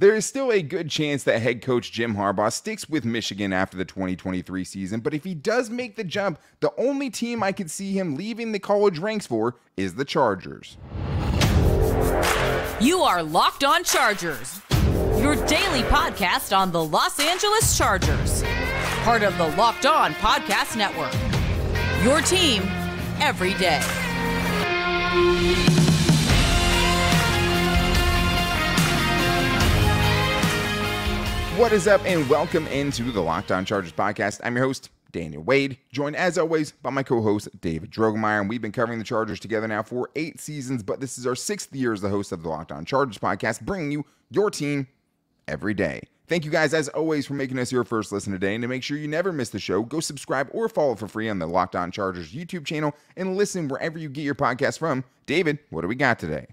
There is still a good chance that head coach Jim Harbaugh sticks with Michigan after the 2023 season, but if he does make the jump, the only team I could see him leaving the college ranks for is the Chargers. You are Locked On Chargers, your daily podcast on the Los Angeles Chargers, part of the Locked On Podcast Network, your team every day. What is up, and welcome into the Locked On Chargers podcast. I'm your host, Daniel Wade, joined as always by my co-host, David Drogemeyer, and we've been covering the Chargers together now for 8 seasons, but this is our 6th year as the host of the Locked On Chargers podcast, bringing you your team every day. Thank you guys, as always, for making us your first listen today, and to make sure you never miss the show, go subscribe or follow for free on the Locked On Chargers YouTube channel, and listen wherever you get your podcast from. David, what do we got today?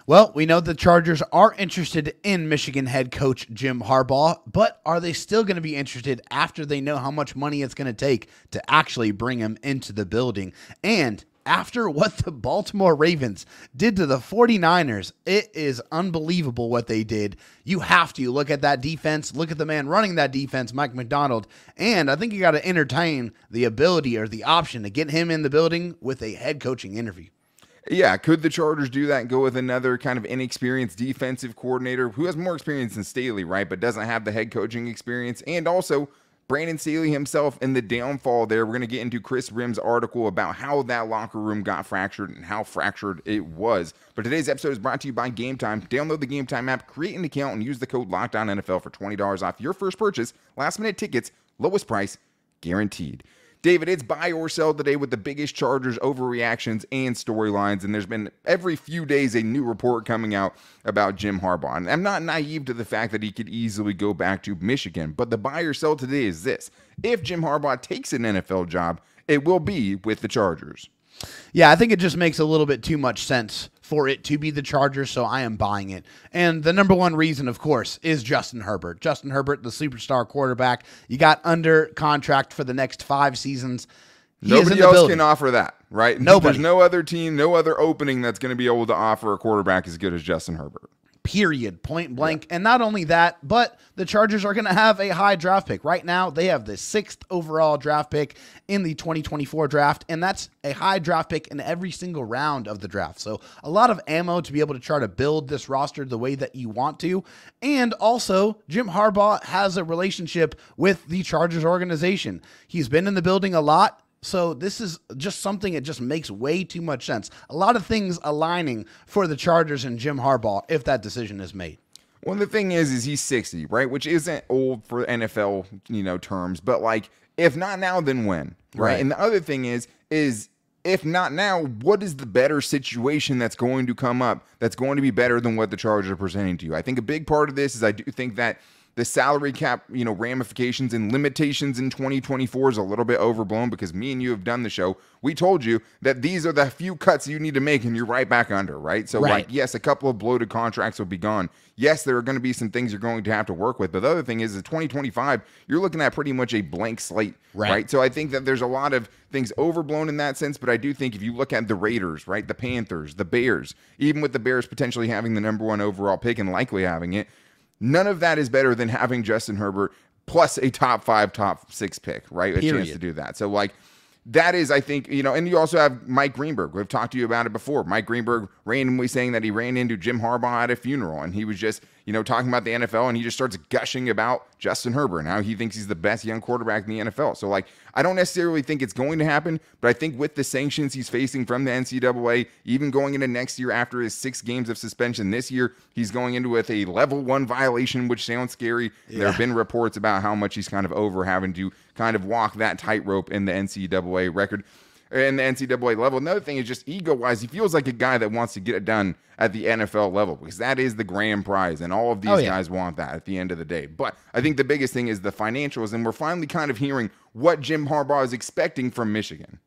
Well, we know the Chargers are interested in Michigan head coach Jim Harbaugh, but are they still going to be interested after they know how much money it's going to take to actually bring him into the building? And after what the Baltimore Ravens did to the 49ers, it is unbelievable what they did. You have to look at that defense, look at the man running that defense, Mike MacDonald, and I think you got to entertain the ability or the option to get him in the building with a head coaching interview. Yeah, could the Chargers do that and go with another kind of inexperienced defensive coordinator who has more experience than Staley, right, but doesn't have the head coaching experience? And also, Brandon Staley himself in the downfall there. We're going to get into Chris Rim's article about how that locker room got fractured and how fractured it was. But today's episode is brought to you by Gametime. Download the Gametime app, create an account, and use the code LOCKDOWNNFL for $20 off your first purchase. Last-minute tickets, lowest price, guaranteed. David, it's buy or sell today with the biggest Chargers overreactions and storylines, and there's been every few days a new report coming out about Jim Harbaugh. And I'm not naive to the fact that he could easily go back to Michigan, but the buy or sell today is this. If Jim Harbaugh takes an NFL job, it will be with the Chargers. Yeah, I think it just makes a little bit too much sense for it to be the Chargers, so I am buying it. And the number one reason, of course, is Justin Herbert. Justin Herbert, the superstar quarterback. You got under contract for the next 5 seasons. Nobody else can offer that, right? Nobody. There's no other team, no other opening that's going to be able to offer a quarterback as good as Justin Herbert. Period, point blank. Yeah. And not only that, but the Chargers are going to have a high draft pick. Right now, they have the 6th overall draft pick in the 2024 draft, and that's a high draft pick in every single round of the draft. So a lot of ammo to be able to try to build this roster the way that you want to. And also, Jim Harbaugh has a relationship with the Chargers organization. He's been in the building a lot. So this is just something that just makes way too much sense. A lot of things aligning for the Chargers and Jim Harbaugh if that decision is made. Well, the thing is he's 60, right? Which isn't old for NFL, terms, but like, if not now, then when, right? And the other thing is if not now, what is the better situation that's going to come up that's going to be better than what the Chargers are presenting to you? I think a big part of this is I do think that the salary cap, ramifications and limitations in 2024 is a little bit overblown because me and you have done the show. We told you that these are the few cuts you need to make and you're right back under, right? So, yes, a couple of bloated contracts will be gone. Yes, there are going to be some things you're going to have to work with. But the other thing is 2025, you're looking at pretty much a blank slate, right? So I think that there's a lot of things overblown in that sense. But I do think if you look at the Raiders, right, the Panthers, the Bears, even with the Bears potentially having the number 1 overall pick and likely having it, none of that is better than having Justin Herbert plus a top 5, top 6 pick, right? A chance to do that. So, that is, I think, and you also have Mike Greenberg. We've talked to you about it before. Mike Greenberg randomly saying that he ran into Jim Harbaugh at a funeral, and he was just, talking about the NFL, and he just starts gushing about Justin Herbert and how he thinks he's the best young quarterback in the NFL. So, I don't necessarily think it's going to happen, but I think with the sanctions he's facing from the NCAA, even going into next year after his 6 games of suspension this year, he's going into with a level 1 violation, which sounds scary. Yeah. There have been reports about how much he's kind of over having to kind of walk that tightrope in the NCAA record. In the NCAA level. Another thing is just ego-wise, he feels like a guy that wants to get it done at the NFL level because that is the grand prize, and all of these guys want that at the end of the day. But I think the biggest thing is the financials, and we're finally kind of hearing what Jim Harbaugh is expecting from Michigan.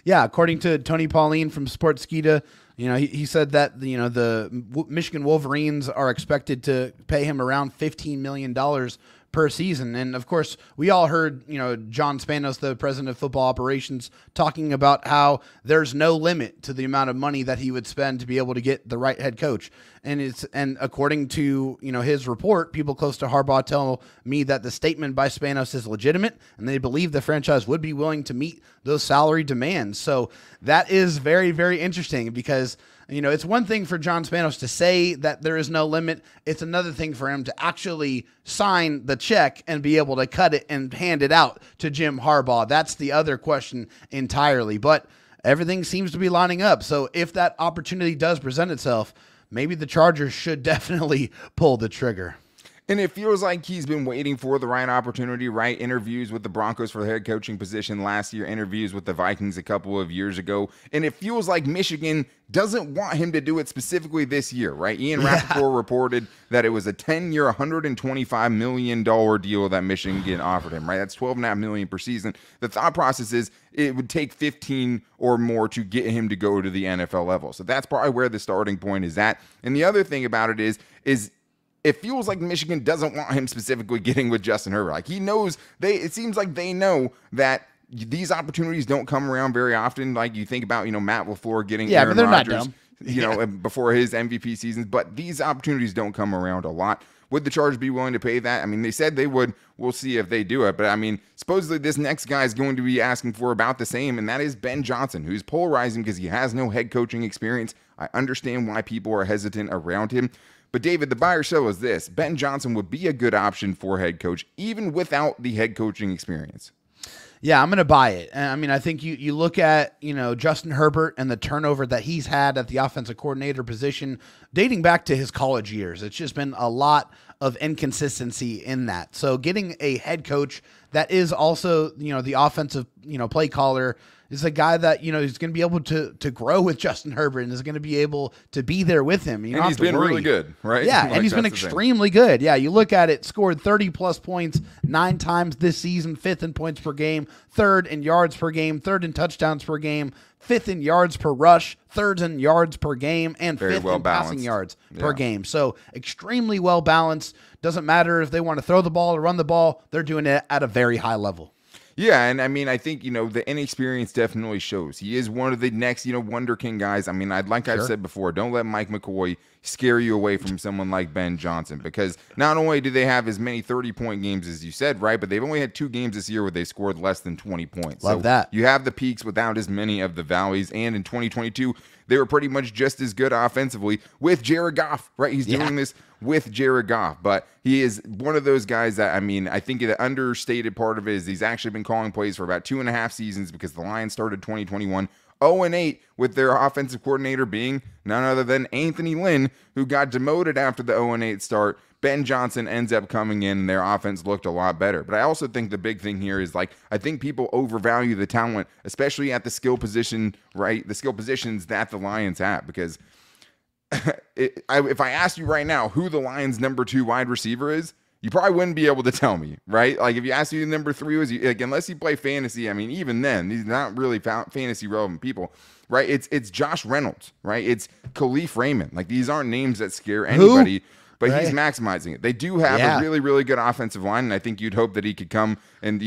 Yeah, according to Tony Pauline from Sportskeeda, he said that the Michigan Wolverines are expected to pay him around $15 million per season. And of course, we all heard, John Spanos, the president of football operations, talking about how there's no limit to the amount of money that he would spend to be able to get the right head coach. And according to, his report, people close to Harbaugh tell me that the statement by Spanos is legitimate and they believe the franchise would be willing to meet those salary demands. So that is very, very interesting because it's one thing for John Spanos to say that there is no limit. It's another thing for him to actually sign the check and be able to cut it and hand it out to Jim Harbaugh. That's the other question entirely. But everything seems to be lining up. So if that opportunity does present itself, maybe the Chargers should definitely pull the trigger. And it feels like he's been waiting for the right opportunity, right? Interviews with the Broncos for the head coaching position last year, interviews with the Vikings a couple of years ago. And it feels like Michigan doesn't want him to do it specifically this year, right? Ian Rappaport reported that it was a 10-year, $125 million deal that Michigan offered him, right? That's $12.5 million per season. The thought process is it would take 15 or more to get him to go to the NFL level. So that's probably where the starting point is at. And the other thing about it is it feels like Michigan doesn't want him specifically getting with Justin Herbert. Like he knows it seems like they know that these opportunities don't come around very often. Like you think about, Matt LaFleur getting Aaron but they're Rodgers, not dumb. Before his MVP seasons, but these opportunities don't come around a lot. Would the Chargers be willing to pay that? I mean, they said they would. We'll see if they do it. But I mean, supposedly this next guy is going to be asking for about the same, and that is Ben Johnson, who's polarizing because he has no head coaching experience. I understand why people are hesitant around him. But David, the buyer show is this: Ben Johnson would be a good option for head coach, even without the head coaching experience. Yeah, I'm going to buy it. I mean, I think you look at, Justin Herbert and the turnover that he's had at the offensive coordinator position dating back to his college years. It's just been a lot of inconsistency in that. So getting a head coach that is also, the offensive, play caller is a guy that, is going to be able to grow with Justin Herbert and is going to be able to be there with him. And he's been really good, right? Yeah, and he's been extremely good. Yeah, you look at it, scored 30-plus points 9 times this season, 5th in points per game, 3rd in yards per game, 3rd in touchdowns per game, 5th in yards per rush, 3rd in yards per game, and 5th in passing yards per game. So extremely well balanced. Doesn't matter if they want to throw the ball or run the ball. They're doing it at a very high level. Yeah, and I mean, I think, the inexperience definitely shows. He is one of the next, wonderkin guys. I mean, I've said before, don't let Mike McCoy scare you away from someone like Ben Johnson, because not only do they have as many 30-point games as you said, right, but they've only had 2 games this year where they scored less than 20 points. Love that. You have the peaks without as many of the valleys, and in 2022, they were pretty much just as good offensively with Jared Goff, right? He's doing this with Jared Goff, but he is one of those guys that, I mean, I think the understated part of it is he's actually been calling plays for about 2.5 seasons because the Lions started 2021 0-8 with their offensive coordinator being none other than Anthony Lynn, who got demoted after the 0-8 start. Ben Johnson ends up coming in and their offense looked a lot better. But I also think the big thing here is, I think people overvalue the talent, especially at the skill position, right? The skill positions that the Lions have, because if I asked you right now who the Lions' number 2 wide receiver is, you probably wouldn't be able to tell me, right? Like if you asked me who number 3 was, unless you play fantasy, I mean, even then, these are not really fantasy relevant people, right? It's Josh Reynolds, right? It's Khalif Raymond. Like these aren't names that scare anybody. Who? But he's maximizing it. They do have a really, really good offensive line, and I think you'd hope that he could come and,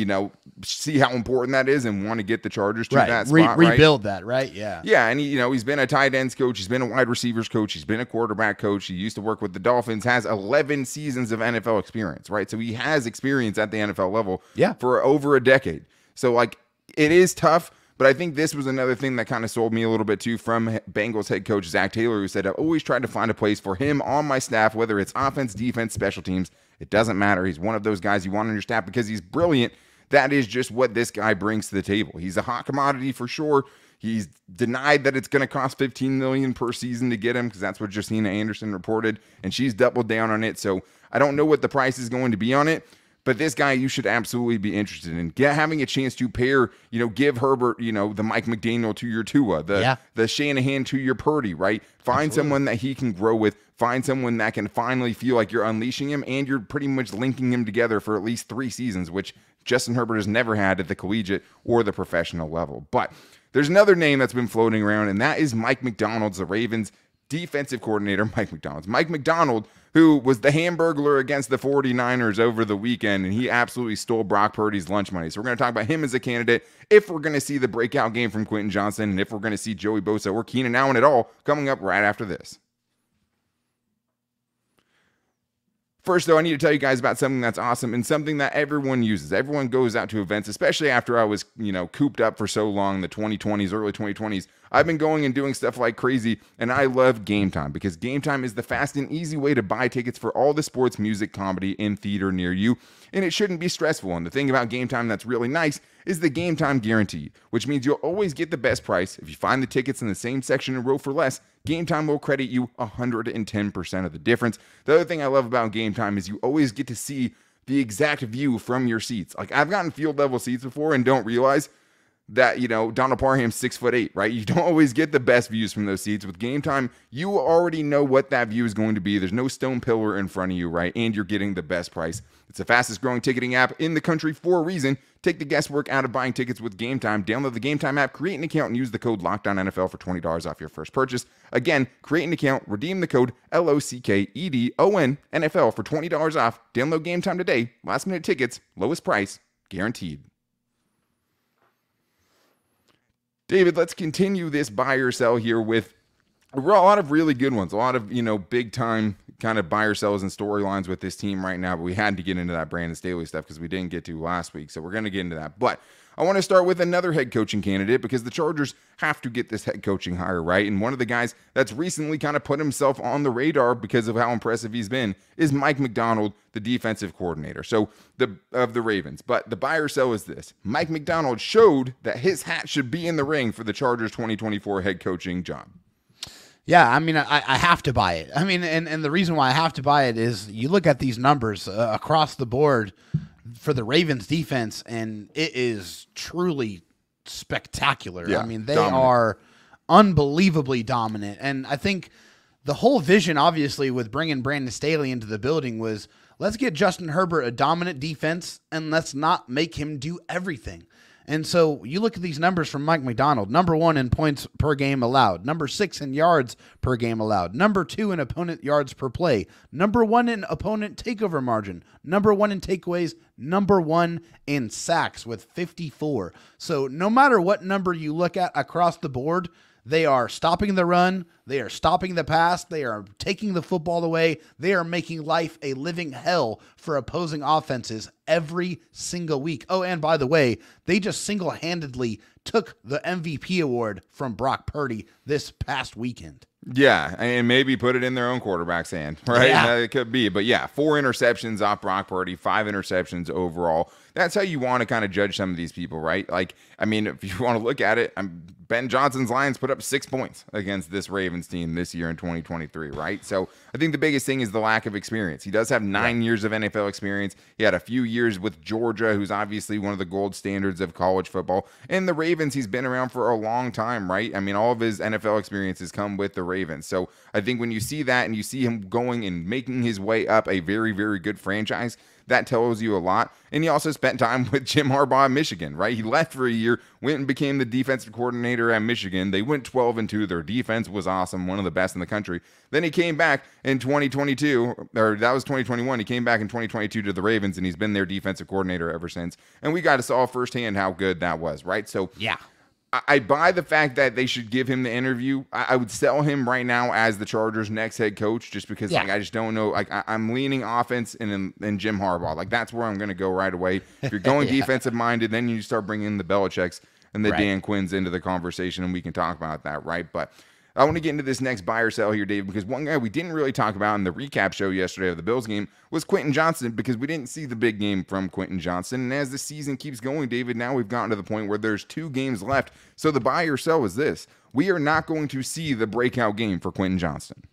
see how important that is and want to get the Chargers to that spot, rebuild that, right? Yeah. Yeah, and he's been a tight ends coach. He's been a wide receivers coach. He's been a quarterback coach. He used to work with the Dolphins, has 11 seasons of NFL experience, right? So he has experience at the NFL level for over a decade. So, it is tough. But I think this was another thing that kind of sold me a little bit too from Bengals head coach Zach Taylor, who said, I've always tried to find a place for him on my staff, whether it's offense, defense, special teams. It doesn't matter. He's one of those guys you want on your staff because he's brilliant. That is just what this guy brings to the table. He's a hot commodity for sure. He's denied that it's going to cost $15 million per season to get him because that's what Josina Anderson reported, and she's doubled down on it. So I don't know what the price is going to be on it. But this guy, you should absolutely be interested in having a chance to pair, give Herbert, the Mike McDaniel to your Tua, the Shanahan to your Purdy, right? Find someone that he can grow with. Find someone that can finally feel like you're unleashing him and you're pretty much linking him together for at least 3 seasons, which Justin Herbert has never had at the collegiate or the professional level. But there's another name that's been floating around, and that is Mike MacDonald, the Ravens defensive coordinator, Mike MacDonald. Mike MacDonald, who was the Hamburglar against the 49ers over the weekend, and he absolutely stole Brock Purdy's lunch money. So we're going to talk about him as a candidate, if we're going to see the breakout game from Quinton Johnson, and if we're going to see Joey Bosa or Keenan Allen at all, coming up right after this. First, though, I need to tell you guys about something that's awesome and something that everyone uses. Everyone goes out to events, especially after I was, cooped up for so long, the 2020s, early 2020s. I've been going and doing stuff like crazy, and I love Gametime because Gametime is the fast and easy way to buy tickets for all the sports, music, comedy in theater near you, and it shouldn't be stressful. And the thing about Gametime that's really nice is the Gametime guarantee, which means you'll always get the best price. If you find the tickets in the same section and row for less, Gametime will credit you 110% of the difference. The other thing I love about Gametime is you always get to see the exact view from your seats. Like, I've gotten field level seats before and don't realize that, Donald Parham's 6'8", right? You don't always get the best views from those seats. With Gametime, you already know what that view is going to be. There's no stone pillar in front of you, right? And you're getting the best price. It's the fastest growing ticketing app in the country for a reason. Take the guesswork out of buying tickets with Gametime. Download the Gametime app, create an account, and use the code LOCKDOWNNFL for $20 off your first purchase. Again, create an account, redeem the code LOCKEDON NFL for $20 off. Download Gametime today. Last minute tickets, lowest price, guaranteed. David, let's continue this buy or sell here with a lot of really good ones. A lot of, big time kind of buy or sells and storylines with this team right now. But we had to get into that Brandon Staley stuff because we didn't get to last week. So we're going to get into that. But I want to start with another head coaching candidate because the Chargers have to get this head coaching hire, right? And one of the guys that's recently kind of put himself on the radar because of how impressive he's been is Mike MacDonald, the defensive coordinator of the Ravens. But the buy or sell is this. Mike MacDonald showed that his hat should be in the ring for the Chargers 2024 head coaching job. Yeah, I mean, I have to buy it. I mean, and the reason why I have to buy it is you look at these numbers across the board for the Ravens defense, and it is truly spectacular. Yeah, I mean, they dominant. are unbelievably dominant. And I think the whole vision, obviously, with bringing Brandon Staley into the building was, let's get Justin Herbert a dominant defense, and let's not make him do everything. And so you look at these numbers from Mike MacDonald, number 1 in points per game allowed, number 6 in yards per game allowed, number 2 in opponent yards per play, number 1 in opponent takeover margin, number 1 in takeaways, number 1 in sacks with 54. So no matter what number you look at across the board, they are stopping the run, they are stopping the pass, they are taking the football away, they are making life a living hell for opposing offenses every single week. Oh, and by the way, they just single-handedly took the MVP award from Brock Purdy this past weekend. Yeah, and maybe put it in their own quarterback's hand, right? Yeah. It could be. But yeah, 4 interceptions off Brock Purdy, 5 interceptions overall. That's how you want to kind of judge some of these people, right? Like, I mean, if you want to look at it, Ben Johnson's Lions put up 6 points against this Ravens team this year in 2023, right? So I think the biggest thing is the lack of experience. He does have 9 years of NFL experience. He had a few years with Georgia, who's obviously one of the gold standards of college football. And the Ravens, he's been around for a long time, right? I mean, all of his NFL experiences come with the Ravens. So I think when you see that and you see him going and making his way up a very, very good franchise, that tells you a lot. And he also spent time with Jim Harbaugh in Michigan, right? He left for a year, went and became the defensive coordinator at Michigan. They went 12-2. Their defense was awesome, one of the best in the country. Then he came back in 2022, or that was 2021. He came back in 2022 to the Ravens, and he's been their defensive coordinator ever since. And we got to saw firsthand how good that was, right? So Yeah. I buy the fact that they should give him the interview. I would sell him right now as the Chargers' next head coach just because like, I just don't know. Like I'm leaning offense and Jim Harbaugh. Like that's where I'm going to go right away. If you're going defensive minded, then you start bringing the Belichicks and the Dan Quinns into the conversation, and we can talk about that, right? But I want to get into this next buy or sell here, Dave, because one guy we didn't really talk about in the recap show yesterday of the Bills game was Quinton Johnson, because we didn't see the big game from Quinton Johnson. And as the season keeps going, David, now we've gotten to the point where there's 2 games left. So the buy or sell is this. We are not going to see the breakout game for Quinton Johnson.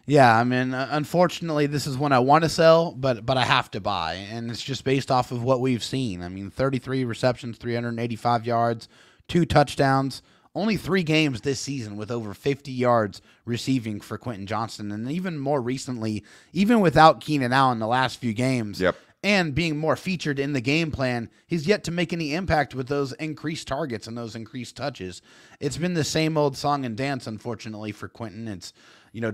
Yeah, I mean, unfortunately, this is one I want to sell, but I have to buy, and it's just based off of what we've seen. I mean, 33 receptions, 385 yards, 2 touchdowns. Only 3 games this season with over 50 yards receiving for Quinton Johnson. And even more recently, even without Keenan Allen the last few games and being more featured in the game plan, he's yet to make any impact with those increased targets and those increased touches. It's been the same old song and dance, unfortunately, for Quinton. It's,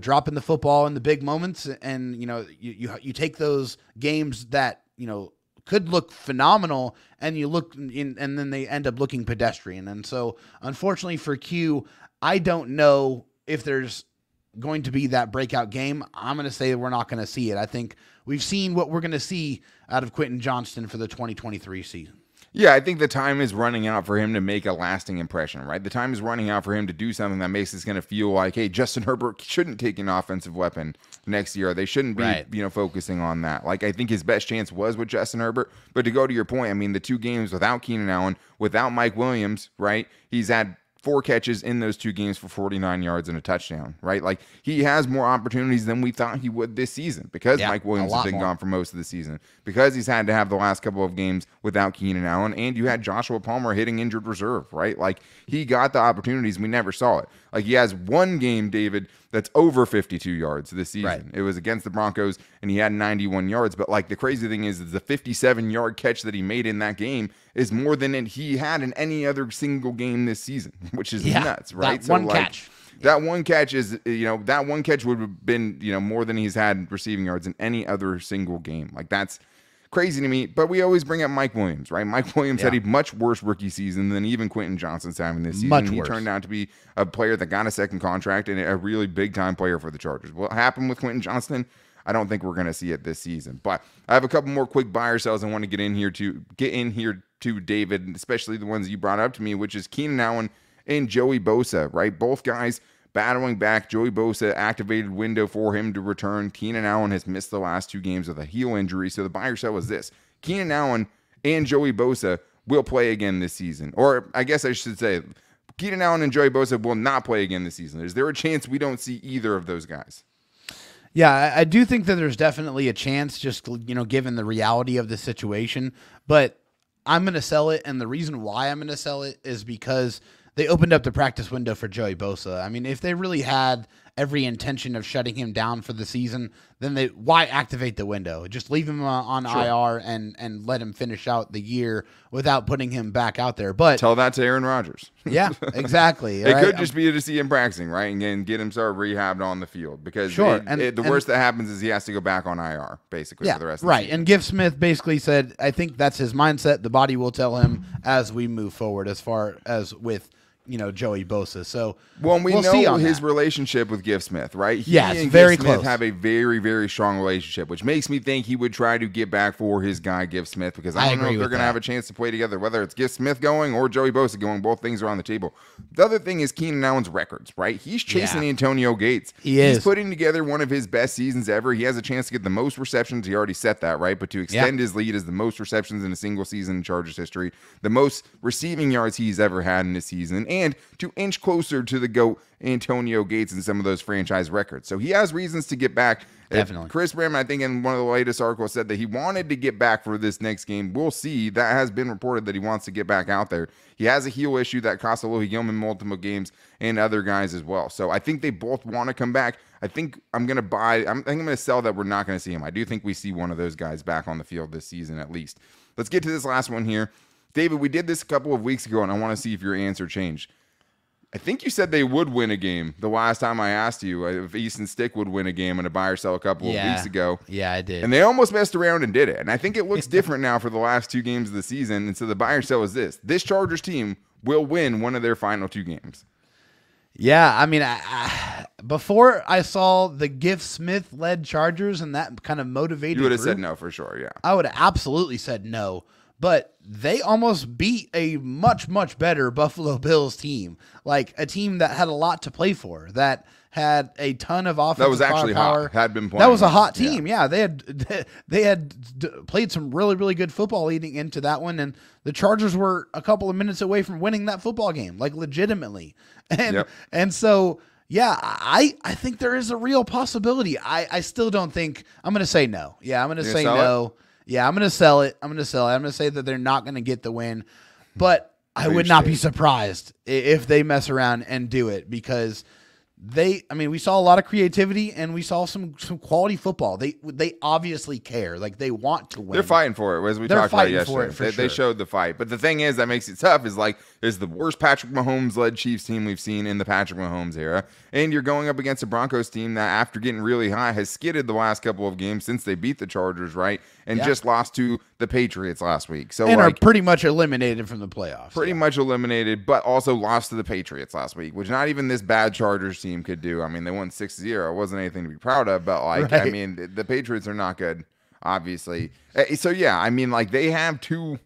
dropping the football in the big moments, and you take those games that could look phenomenal, and and then they end up looking pedestrian. And so, unfortunately for Q, I don't know if there's going to be that breakout game. I'm going to say that we're not going to see it. I think we've seen what we're going to see out of Quinton Johnson for the 2023 season. Yeah, I think the time is running out for him to make a lasting impression, right? The time is running out for him to do something that makes us going to feel like, hey, Justin Herbert shouldn't take an offensive weapon next year. They shouldn't be, focusing on that. Like, I think his best chance was with Justin Herbert. But to go to your point, I mean, the 2 games without Keenan Allen, without Mike Williams, right? He's had 4 catches in those 2 games for 49 yards and a touchdown, right? Like, he has more opportunities than we thought he would this season because Mike Williams has been gone for most of the season, because he's had to have the last couple of games without Keenan Allen, and you had Joshua Palmer hitting injured reserve, right? Like, he got the opportunities. We never saw it. Like, he has 1 game, David, that's over 52 yards this season. Right. It was against the Broncos, and he had 91 yards. But, like, the crazy thing is the 57-yard catch that he made in that game is more than he had in any other single game this season, which is nuts, right? That one catch. That one catch is, that one catch would have been, more than he's had receiving yards in any other single game. Like, that's crazy to me. But we always bring up Mike Williams, right? Mike Williams had a much worse rookie season than even Quinton Johnson's having this season. He turned out to be a player that got a second contract and a really big-time player for the Chargers. What happened with Quinton Johnson? I don't think we're going to see it this season. But I have a couple more quick buy or sells I want to get in here to David, especially the ones you brought up to me, which is Keenan Allen and Joey Bosa, right? Both guys battling back. Joey Bosa, activated window for him to return. Keenan Allen has missed the last 2 games with a heel injury. So the buy or sell is this: Keenan Allen and Joey Bosa will play again this season. Or I guess I should say Keenan Allen and Joey Bosa will not play again this season. Is there a chance we don't see either of those guys? Yeah, I do think that there's definitely a chance, just, given the reality of the situation. But I'm going to sell it, and the reason why I'm going to sell it is because they opened up the practice window for Joey Bosa. I mean, if they really had every intention of shutting him down for the season, then why activate the window? Just leave him on IR and let him finish out the year without putting him back out there. But tell that to Aaron Rodgers. Yeah, exactly. It could just be to see him practicing, right, and get him sort of rehabbed on the field, because the worst that happens is he has to go back on IR basically for the rest of the season. And Gift Smith basically said, I think that's his mindset. The body will tell him as we move forward, as far as with Joey Bosa. So we'll know his relationship with Gift Smith, right? He and very Gift close. Smith have a very, very strong relationship, which makes me think he would try to get back for his guy Gift Smith, because I don't know if they're going to have a chance to play together, whether it's Gift Smith going or Joey Bosa going. Both things are on the table. The other thing is Keenan Allen's records, right? He's chasing Antonio Gates. He's putting together one of his best seasons ever. He has a chance to get the most receptions. He already set that, right? But to extend his lead as the most receptions in a single season in Chargers history, the most receiving yards he's ever had in a season, and to inch closer to the GOAT Antonio Gates in some of those franchise records. So he has reasons to get back. Definitely. Chris Bram, I think in one of the latest articles, said that he wanted to get back for this next game. We'll see. That has been reported that he wants to get back out there. He has a heel issue that cost Alohi Gilman multiple games and other guys as well. So I think they both want to come back. I think I'm going to sell that we're not going to see him. I do think we see one of those guys back on the field this season at least. Let's get to this last one here. David, we did this a couple of weeks ago, and I want to see if your answer changed. I think you said they would win a game the last time I asked you if Easton Stick would win a game in a buy or sell a couple of weeks ago. Yeah, I did. And they almost messed around and did it. And I think it looks different now for the last 2 games of the season. And so the buy or sell is this: this Chargers team will win one of their final 2 games. Yeah, I mean, before I saw the Gift Smith-led Chargers and that kind of motivated you would have said no for sure, yeah. I would have absolutely said no. But they almost beat a much, much better Buffalo Bills team, like a team that had a lot to play for, that had a ton of offensive that was actually firepower. Hot. Had been playing. That was a hot team. Yeah, they had played some really, really good football leading into that one, and the Chargers were a couple of minutes away from winning that football game, like legitimately. And so, yeah, I think there is a real possibility. I still don't think I'm going to say no. Yeah, I'm going to say no. Yeah, I'm going to sell it. I'm going to say that they're not going to get the win, but I would not be surprised if they mess around and do it, because we saw a lot of creativity and we saw some quality football. They obviously care. Like, they want to win. They're fighting for it, as we talked about yesterday. They showed the fight. But the thing is that makes it tough is the worst Patrick Mahomes-led Chiefs team we've seen in the Patrick Mahomes era. And you're going up against a Broncos team that, after getting really high, has skidded the last couple of games since they beat the Chargers, right? And just lost to the Patriots last week. So, and are pretty much eliminated from the playoffs. Pretty much eliminated, but also lost to the Patriots last week, which not even this bad Chargers team could do. I mean, they won 6-0. It wasn't anything to be proud of, but I mean, the Patriots are not good, obviously. So yeah, I mean, like, they have two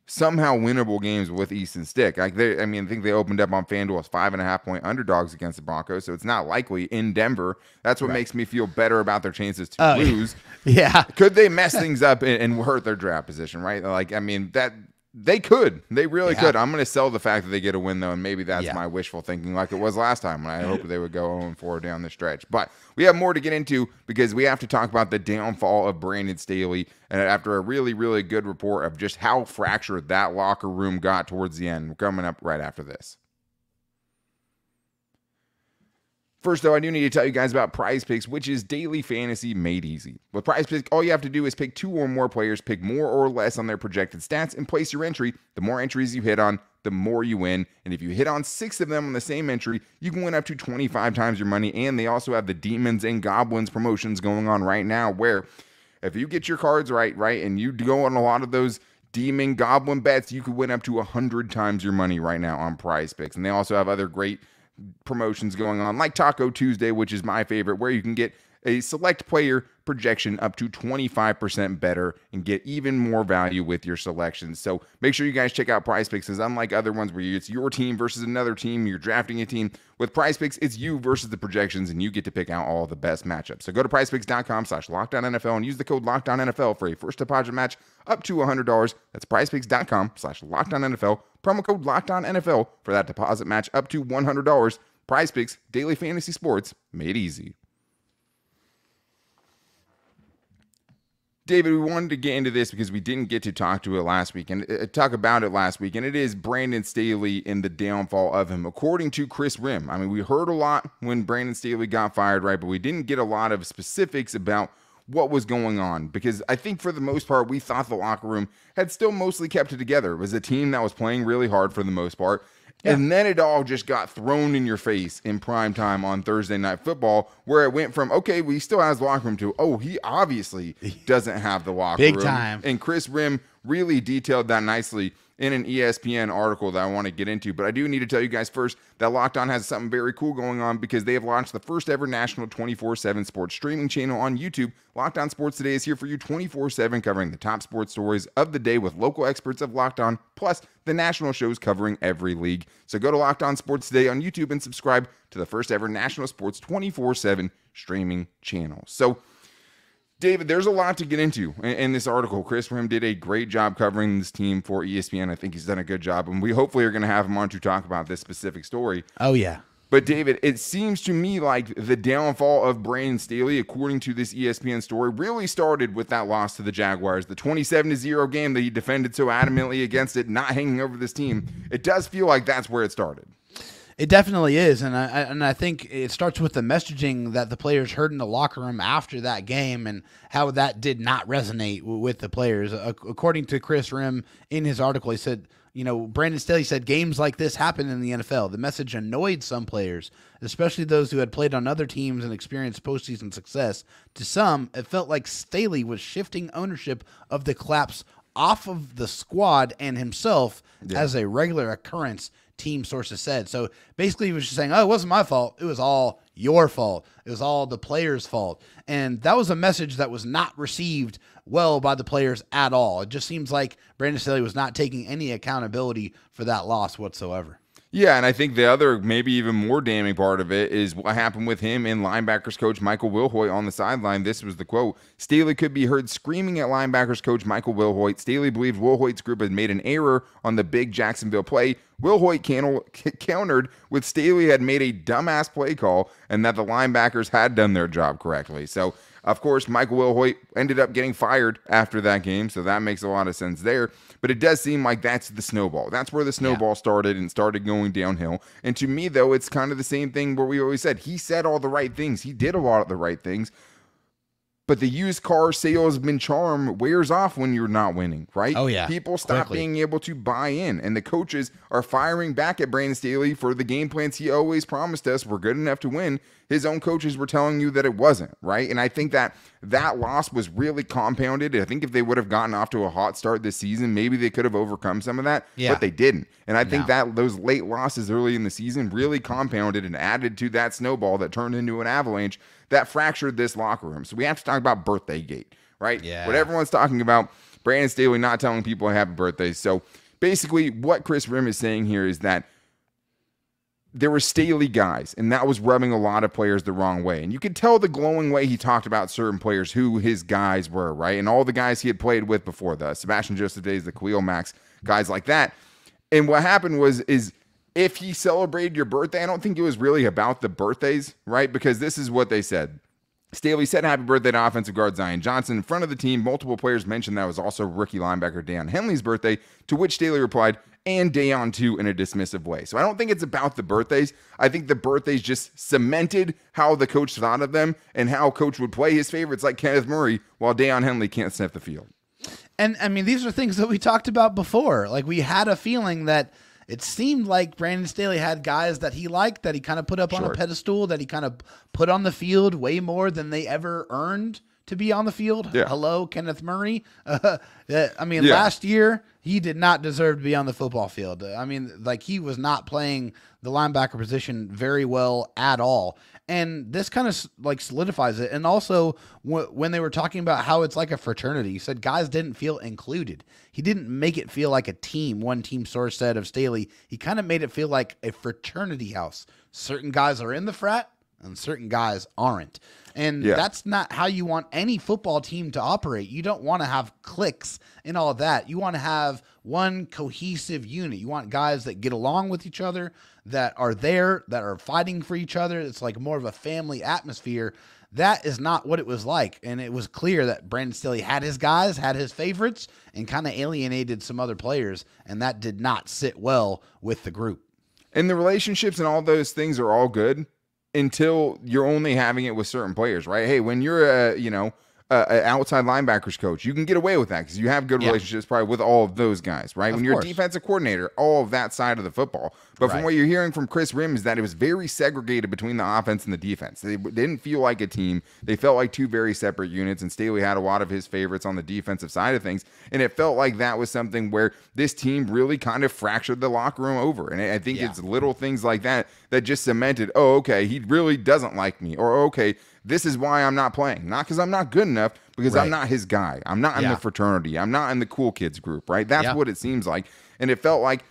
somehow winnable games with Easton Stick. I think they opened up on FanDuel as 5.5-point underdogs against the Broncos, so it's not likely in Denver. That's what makes me feel better about their chances to lose. Yeah. Could they mess things up and hurt their draft position, right? Like, I mean, that they could. They really could. I'm going to sell the fact that they get a win, though, and maybe that's my wishful thinking, like it was last time when I hoped they would go 0-4 down the stretch. But we have more to get into because we have to talk about the downfall of Brandon Staley, and after a really, really good report of just how fractured that locker room got towards the end. We're coming up right after this. First, though, I do need to tell you guys about PrizePicks, which is daily fantasy made easy. With PrizePicks, all you have to do is pick 2 or more players, pick more or less on their projected stats, and place your entry. The more entries you hit on, the more you win. And if you hit on 6 of them on the same entry, you can win up to 25 times your money. And they also have the Demons and Goblins promotions going on right now, where if you get your cards right, and you go on a lot of those Demon Goblin bets, you could win up to 100 times your money right now on PrizePicks. And they also have other great promotions going on, like Taco Tuesday, which is my favorite, where you can get a select player projection up to 25% better and get even more value with your selections. So make sure you guys check out PrizePicks, because unlike other ones where it's your team versus another team, you're drafting a team, with PrizePicks, it's you versus the projections, and you get to pick out all the best matchups. So go to PrizePicks.com/LockedOnNFL and use the code LockedOnNFL for a first deposit match up to $100. That's PrizePicks.com/LockedOnNFL. Promo code LockedOnNFL for that deposit match up to $100. PrizePicks, daily fantasy sports made easy. David, we wanted to get into this because we didn't get to talk about it last week, and it is Brandon Staley and the downfall of him. According to Chris Rim, I mean, we heard a lot when Brandon Staley got fired, right? But we didn't get a lot of specifics about what was going on, because I think for the most part, we thought the locker room had still mostly kept it together. It was a team that was playing really hard for the most part. Yeah. And then it all just got thrown in your face in prime time on Thursday Night Football, where it went from, okay, we still has the locker room, to, oh, he obviously doesn't have the locker room. Big time. And Chris Rim really detailed that nicely in an ESPN article that I want to get into. But I do need to tell you guys first that Locked On has something very cool going on, because they have launched the first ever national 24/7 sports streaming channel on YouTube. Locked On Sports Today is here for you 24/7, covering the top sports stories of the day with local experts of Locked On, plus the national shows covering every league. So go to Locked On Sports Today on YouTube and subscribe to the first ever national sports 24/7 streaming channel. So, David, there's a lot to get into in this article. Chris Rim did a great job covering this team for ESPN. I think he's done a good job, and we hopefully are going to have him on to talk about this specific story. Oh, yeah. But, David, it seems to me like the downfall of Brandon Staley, according to this ESPN story, really started with that loss to the Jaguars, the 27-0 game that he defended so adamantly against it, not hanging over this team. It does feel like that's where it started. It definitely is, and I think it starts with the messaging that the players heard in the locker room after that game, and how that did not resonate with the players. According to Chris Rim in his article, he said, Brandon Staley said games like this happen in the NFL. The message annoyed some players, especially those who had played on other teams and experienced postseason success. To some, it felt like Staley was shifting ownership of the collapse off of the squad and himself as a regular occurrence, team sources said. So basically he was just saying, oh, it wasn't my fault. It was all your fault. It was all the players' fault. And that was a message that was not received well by the players at all. It just seems like Brandon Staley was not taking any accountability for that loss whatsoever. Yeah, and I think the other, maybe even more damning part of it is what happened with him and linebackers coach Michael Wilhoit on the sideline. This was the quote. Staley could be heard screaming at linebackers coach Michael Wilhoit. Staley believed Wilhoit's group had made an error on the big Jacksonville play. Wilhoit countered with Staley had made a dumbass play call and that the linebackers had done their job correctly. So Of course, Michael Wilhoit ended up getting fired after that game, so that makes a lot of sense there. But it does seem like that's the snowball. That's where the snowball started and started going downhill. And to me, though, it's kind of the same thing where we always said he said all the right things. He did a lot of the right things. But the used car salesman charm wears off when you're not winning, right? Oh, yeah. People stop being able to buy in, and the coaches are firing back at Brandon Staley for the game plans he always promised us were good enough to win. His own coaches were telling you that it wasn't, right? And I think that loss was really compounded. I think if they would have gotten off to a hot start this season, maybe they could have overcome some of that, but they didn't. And I think that those late losses early in the season really compounded and added to that snowball that turned into an avalanche that fractured this locker room. So we have to talk about birthday gate, right? Yeah. What everyone's talking about, Brandon Staley not telling people happy birthday. So basically what Chris Rim is saying here is that there were Staley guys, and that was rubbing a lot of players the wrong way. And you could tell the glowing way he talked about certain players, who his guys were, right? And all the guys he had played with before, the Sebastian Joseph days, the Khalil Max, guys like that. And what happened is if he celebrated your birthday, I don't think it was really about the birthdays, right? Because this is what they said. Staley said happy birthday to offensive guard Zion Johnson in front of the team. Multiple players mentioned that was also rookie linebacker Deion Henley's birthday, to which Staley replied, and Deion too, in a dismissive way. So I don't think it's about the birthdays. I think the birthdays just cemented how the coach thought of them and how coach would play his favorites like Kenneth Murray while Deion Henley can't sniff the field. And I mean, these are things that we talked about before. Like, we had a feeling that it seemed like Brandon Staley had guys that he liked, that he kind of put up on a pedestal, that he kind of put on the field way more than they ever earned to be on the field. Yeah. Hello, Kenneth Murray. Last year, he did not deserve to be on the football field. I mean, like, he was not playing the linebacker position very well at all. And this kind of like solidifies it. And also, when they were talking about how it's like a fraternity, he said guys didn't feel included. He didn't make it feel like a team. One team source said of Staley, he kind of made it feel like a fraternity house. Certain guys are in the frat and certain guys aren't. And that's not how you want any football team to operate. You don't want to have cliques and all of that. You want to have one cohesive unit. You want guys that get along with each other, that are there, that are fighting for each other. It's like more of a family atmosphere. That is not what it was like. And it was clear that Brandon Staley had his guys, had his favorites, and kind of alienated some other players. And that did not sit well with the group. And the relationships and all those things are all good until you're only having it with certain players, right? Hey, when you're an outside linebackers coach, you can get away with that because you have good relationships probably with all of those guys, right? When you're a defensive coordinator, all of that side of the football. But from what you're hearing from Chris Rim is that it was very segregated between the offense and the defense. They didn't feel like a team. They felt like two very separate units, and Staley had a lot of his favorites on the defensive side of things. And it felt like that was something where this team really kind of fractured the locker room over. And I think it's little things like that that just cemented, oh, okay, he really doesn't like me. Or, okay, this is why I'm not playing. Not because I'm not good enough, because I'm not his guy. I'm not in the fraternity. I'm not in the cool kids group, right? That's what it seems like. And it felt like,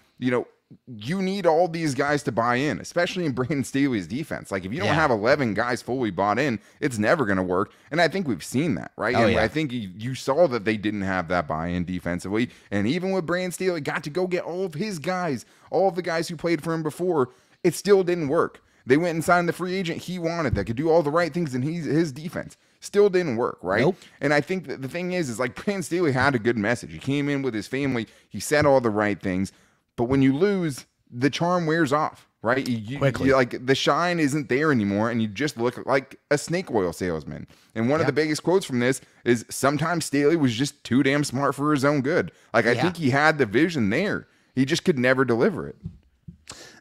you need all these guys to buy in, especially in Brandon Staley's defense. Like, if you don't have 11 guys fully bought in, it's never going to work. And I think we've seen that, right? I think you saw that they didn't have that buy-in defensively. And even with Brandon Staley got to go get all of his guys, all of the guys who played for him before, it still didn't work. They went and signed the free agent he wanted that could do all the right things in his defense. Still didn't work, right? Nope. And I think that the thing is like Brandon Staley had a good message. He came in with his family. He said all the right things. But when you lose, the charm wears off, right? Quickly. Like, the shine isn't there anymore, and you just look like a snake oil salesman. And one of the biggest quotes from this is, sometimes Staley was just too damn smart for his own good. Like, I think he had the vision there. He just could never deliver it.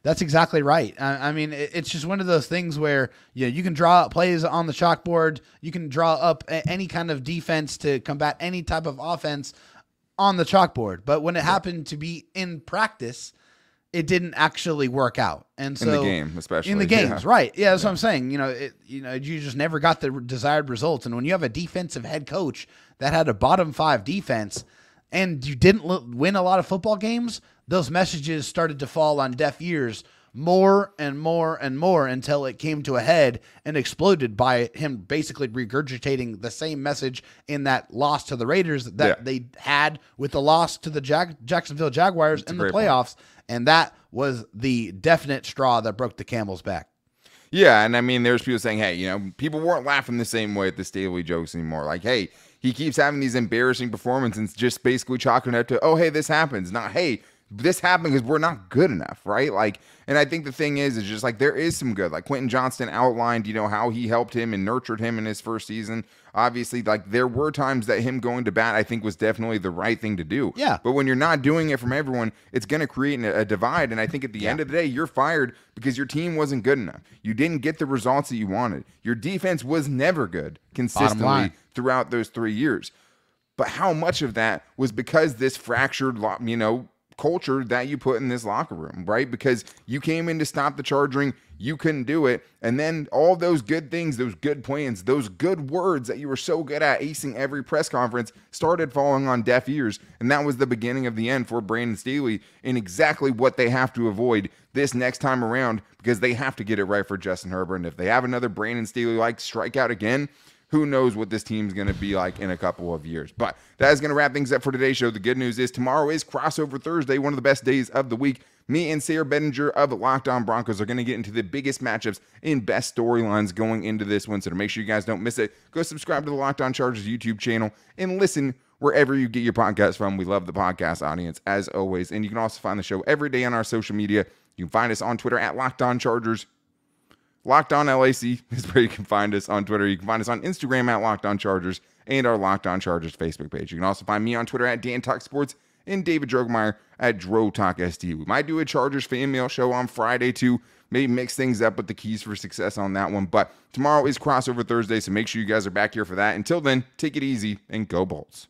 That's exactly right. I mean, it's just one of those things where you can draw up plays on the chalkboard. You can draw up any kind of defense to combat any type of offense on the chalkboard. But when it happened to be in practice, it didn't actually work out. And so in the game, especially in the games, right? Yeah, that's what I'm saying. You just never got the desired results. And when you have a defensive head coach that had a bottom 5 defense, and you didn't win a lot of football games, those messages started to fall on deaf ears more and more and more until it came to a head and exploded by him basically regurgitating the same message in that loss to the Raiders that they had with the loss to the Jacksonville Jaguars in the playoffs. And that was the definite straw that broke the camel's back. Yeah, and I mean, there's people saying, hey, people weren't laughing the same way at the Staley jokes anymore. Like, hey, he keeps having these embarrassing performances and just basically chalking it up to, oh, hey, this happens. Not, hey, this happened because we're not good enough, right? Like, and I think the thing is just like there is some good. Like Quinton Johnson outlined, how he helped him and nurtured him in his first season. Obviously, like there were times that him going to bat, I think, was definitely the right thing to do. Yeah. But when you're not doing it from everyone, it's going to create a divide. And I think at the end of the day, you're fired because your team wasn't good enough. You didn't get the results that you wanted. Your defense was never good consistently throughout those 3 years. But how much of that was because this fractured, culture that you put in this locker room, right? Because you came in to stop the charging, you couldn't do it, and then all those good things, those good plans, those good words that you were so good at acing every press conference started falling on deaf ears, and that was the beginning of the end for Brandon Staley and exactly what they have to avoid this next time around, because they have to get it right for Justin Herbert. And if they have another Brandon Staley-like strikeout again, who knows what this team's going to be like in a couple of years. But that is going to wrap things up for today's show. The good news is tomorrow is Crossover Thursday, one of the best days of the week. Me and Sarah Bettinger of Locked On Broncos are going to get into the biggest matchups and best storylines going into this one. So to make sure you guys don't miss it, go subscribe to the Locked On Chargers YouTube channel and listen wherever you get your podcast from. We love the podcast audience as always. And you can also find the show every day on our social media. You can find us on Twitter at Locked On Chargers. Locked On LAC is where you can find us on Twitter. You can find us on Instagram at Locked On Chargers and our Locked On Chargers Facebook page. You can also find me on Twitter at Dan Talk Sports and David Drogemeyer at Dro Talk ST. We might do a Chargers fan mail show on Friday too. Maybe mix things up with the keys for success on that one. But tomorrow is Crossover Thursday, so make sure you guys are back here for that. Until then, take it easy and go Bolts.